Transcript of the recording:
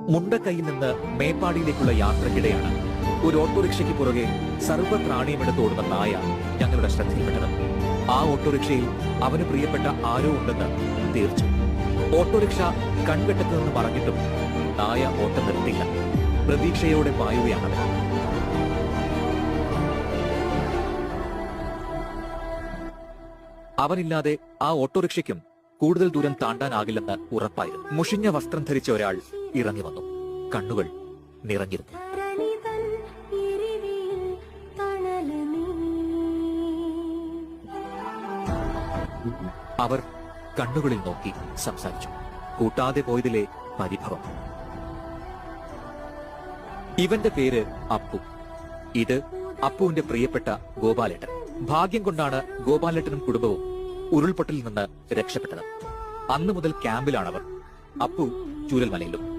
മുണ്ടക്കൈയിൽ നിന്ന് മേപ്പാടിയിലേക്കുള്ള യാത്രക്കിടെയാണ് ഒരു ഓട്ടോറിക്ഷയ്ക്ക് പുറകെ സർവ്വത്രാണിയുമെടുത്ത് ഓടുന്ന നായ ഞങ്ങളുടെ ശ്രദ്ധയിൽപ്പെട്ടത്. ആ ഓട്ടോറിക്ഷയിൽ അവന് പ്രിയപ്പെട്ട ആരോ ഉണ്ടെന്ന് തീർച്ച. ഓട്ടോറിക്ഷ കൺവെട്ടത്ത് നിന്ന് പറഞ്ഞിട്ടും നായ ഓട്ടം നിർത്തില്ല. പ്രതീക്ഷയോടെ പായുകയാണവൻ. അവനില്ലാതെ ആ ഓട്ടോറിക്ഷയ്ക്കും കൂടുതൽ ദൂരം താണ്ടാനാകില്ലെന്ന് ഉറപ്പായിരുന്നു. മുഷിഞ്ഞ വസ്ത്രം ധരിച്ച ഒരാൾ ഇറങ്ങി വന്നു. കണ്ണുകൾ നിറഞ്ഞിരുന്നു. അവർ കണ്ണുകളിൽ നോക്കി സംസാരിച്ചു. കൂട്ടാതെ പോയതിലെ പരിഭവം. ഇവന്റെ പേര് അപ്പു. ഇത് അപ്പുവിന്റെ പ്രിയപ്പെട്ട ഗോപാലേട്ടൻ. ഭാഗ്യം കൊണ്ടാണ് ഗോപാലേട്ടനും കുടുംബവും ഉരുൾപൊട്ടലിൽ നിന്ന് രക്ഷപ്പെട്ടത്. അന്നു മുതൽ ക്യാമ്പിലാണവർ. അപ്പു ചൂരൽമലയിലും.